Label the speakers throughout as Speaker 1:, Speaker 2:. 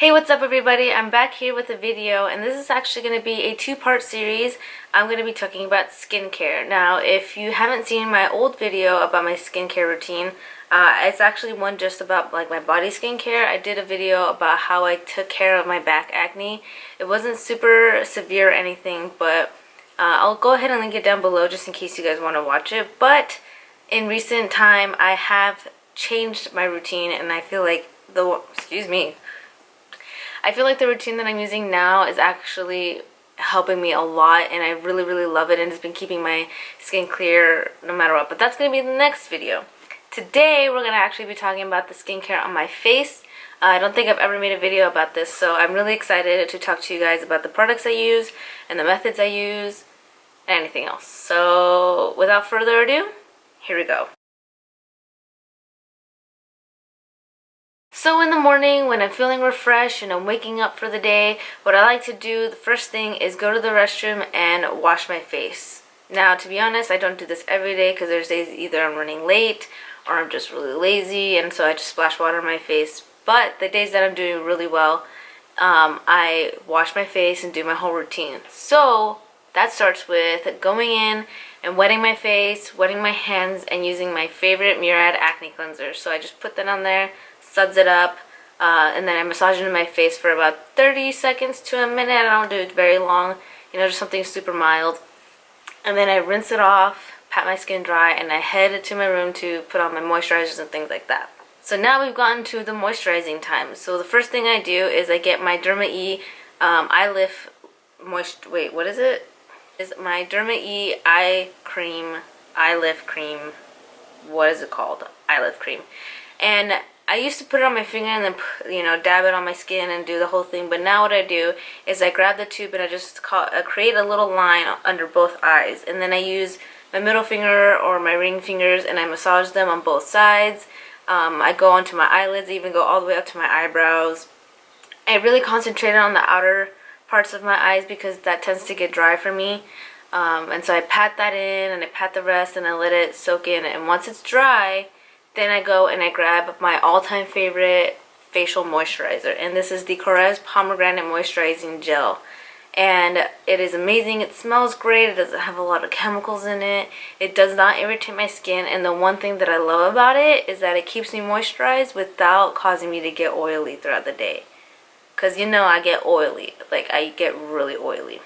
Speaker 1: Hey, what's up everybody? I'm back here with a video, and this is actually going to be a two-part series. I'm going to be talking about skincare. Now, if you haven't seen my old video about my skincare routine, it's actually one just about like my body skincare. I did a video about how I took care of my back acne. It wasn't super severe or anything, but I'll go ahead and link it down below just in case you guys want to watch it. But in recent time, I have changed my routine, and I feel like I feel like the routine that I'm using now is actually helping me a lot, and I really love it, and it's been keeping my skin clear no matter what. But that's going to be the next video. Today we're going to actually be talking about the skincare on my face. I don't think I've ever made a video about this, so I'm really excited to talk to you guys about the products I use and the methods I use and anything else. So without further ado, here we go. So in the morning, when I'm feeling refreshed and I'm waking up for the day, what I like to do, the first thing is go to the restroom and wash my face. Now, to be honest, I don't do this every day because there's days either I'm running late or I'm just really lazy, and so I just splash water on my face. But the days that I'm doing really well, I wash my face and do my whole routine. So that starts with going in and wetting my face, wetting my hands, and using my favorite Murad acne cleanser. So I just put that on there, suds it up, and then I massage it in my face for about 30 seconds to a minute. I don't do it very long, just something super mild. And then I rinse it off, pat my skin dry, and I head to my room to put on my moisturizers and things like that. So now we've gotten to the moisturizing time. So the first thing I do is I get my Derma E Eye Lift what is it? Is my Derma E Eye Lift Cream. What is it called? Eye Lift Cream. And I used to put it on my finger and then, dab it on my skin and do the whole thing. But now what I do is I grab the tube and I just create a little line under both eyes. And then I use my middle finger or my ring fingers and I massage them on both sides. I go onto my eyelids, I even go all the way up to my eyebrows. I really concentrate on the outer parts of my eyes because that tends to get dry for me. And so I pat that in and I pat the rest and I let it soak in. And once it's dry, then I go and I grab my all-time favorite facial moisturizer, and this is the Korres Pomegranate Moisturizing Gel. And it is amazing. It smells great. It doesn't have a lot of chemicals in it. It does not irritate my skin, and the one thing that I love about it is that it keeps me moisturized without causing me to get oily throughout the day. Because I get oily. Like, I get really oily.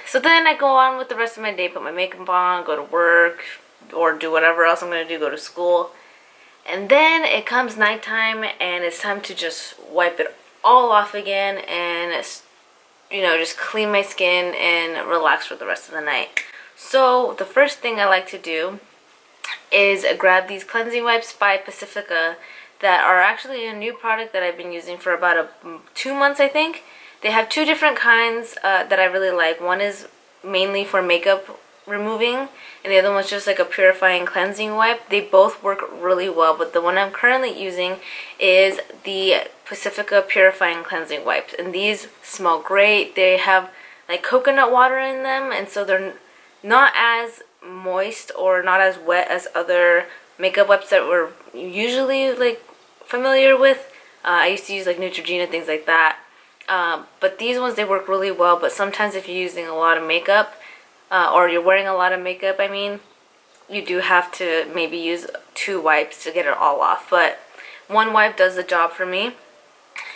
Speaker 1: So then I go on with the rest of my day, put my makeup on, go to work, or do whatever else I'm going to do, go to school. And then it comes nighttime and it's time to just wipe it all off again and, just clean my skin and relax for the rest of the night. So the first thing I like to do is grab these cleansing wipes by Pacifica that are actually a new product that I've been using for about 2 months, I think. They have two different kinds that I really like. One is mainly for makeup removing, and the other one's just like a purifying cleansing wipe. They both work really well, but the one I'm currently using is the Pacifica Purifying Cleansing Wipes, and these smell great. They have like coconut water in them, and so they're not as moist or not as wet as other makeup wipes that we're usually like familiar with. I used to use like Neutrogena, things like that, but these ones, they work really well. But sometimes if you're using a lot of makeup, or you're wearing a lot of makeup, you do have to maybe use 2 wipes to get it all off. But one wipe does the job for me,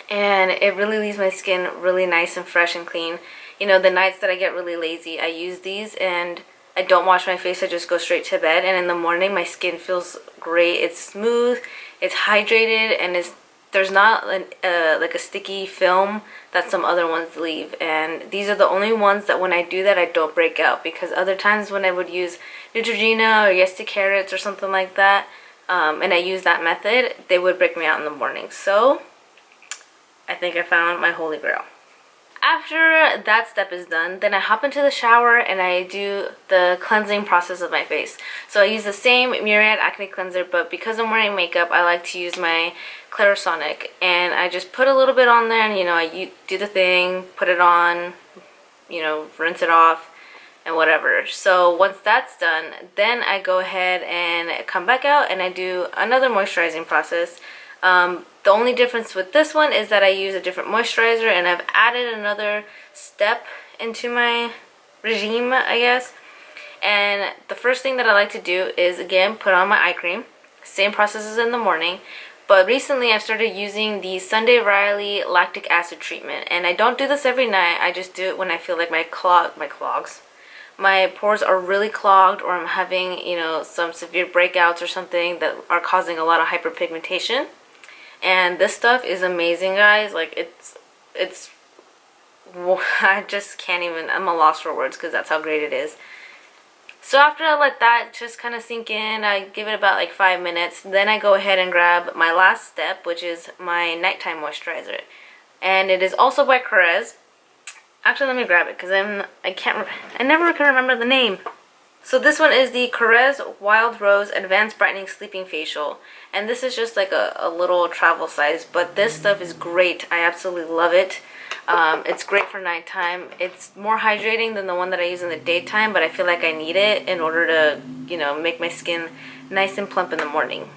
Speaker 1: and it really leaves my skin really nice and fresh and clean. The nights that I get really lazy, I use these and I don't wash my face. I just go straight to bed, and in the morning my skin feels great. It's smooth, it's hydrated, and there's not like a sticky film that some other ones leave. And these are the only ones that when I do that, I don't break out, because other times when I would use Neutrogena or Yes to Carrots or something like that, and I use that method, they would break me out in the morning. So I think I found my holy grail. After that step is done, then I hop into the shower and I do the cleansing process of my face. So I use the same Murad acne cleanser, but because I'm wearing makeup, I like to use my Clarisonic, and I just put a little bit on there, and I do the thing, put it on, rinse it off and whatever. So once that's done, then I go ahead and come back out and I do another moisturizing process. The only difference with this one is that I use a different moisturizer, and I've added another step into my regime, I guess. And the first thing that I like to do is, again, put on my eye cream. Same process as in the morning. But recently I've started using the Sunday Riley lactic acid treatment. And I don't do this every night. I just do it when I feel like my pores are really clogged, or I'm having, you know, some severe breakouts or something that are causing a lot of hyperpigmentation. And this stuff is amazing, guys. Like, it's I just can't even, I'm a loss for words because that's how great it is. So after I let that just kind of sink in, I give it about like 5 minutes. Then I go ahead and grab my last step, which is my nighttime moisturizer. And it is also by Korres. Actually, let me grab it because I never can remember the name. So this one is the Korres Wild Rose Advanced Brightening Sleeping Facial. And this is just like a little travel size, but this stuff is great. I absolutely love it. It's great for nighttime. It's more hydrating than the one that I use in the daytime, but I feel like I need it in order to, you know, make my skin nice and plump in the morning.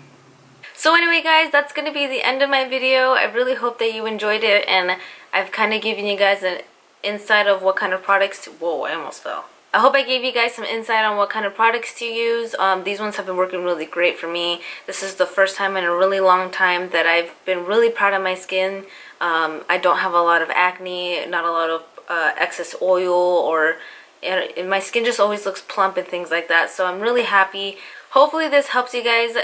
Speaker 1: So anyway, guys, that's going to be the end of my video. I really hope that you enjoyed it, and I've kind of given you guys an insight of what kind of products to... Whoa, I almost fell. I hope I gave you guys some insight on what kind of products to use. These ones have been working really great for me. This is the first time in a really long time that I've been really proud of my skin. I don't have a lot of acne, not a lot of excess oil, or and my skin just always looks plump and things like that. So I'm really happy. Hopefully this helps you guys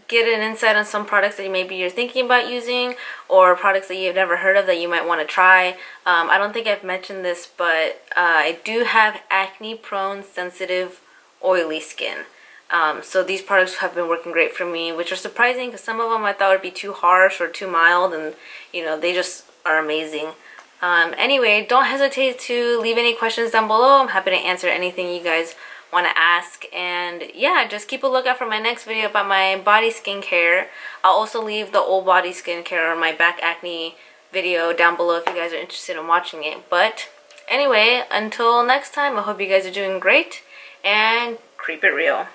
Speaker 1: get an insight on some products that maybe you're thinking about using, or products that you've never heard of that you might want to try. I don't think I've mentioned this, but I do have acne-prone, sensitive, oily skin. So these products have been working great for me, which are surprising because some of them I thought would be too harsh or too mild, and you know, they just are amazing. Anyway, don't hesitate to leave any questions down below. I'm happy to answer anything you guys want to ask. And yeah, just keep a lookout for my next video about my body skincare. I'll also leave the old body skincare or my back acne video down below if you guys are interested in watching it. But anyway, until next time, I hope you guys are doing great, and keep it real.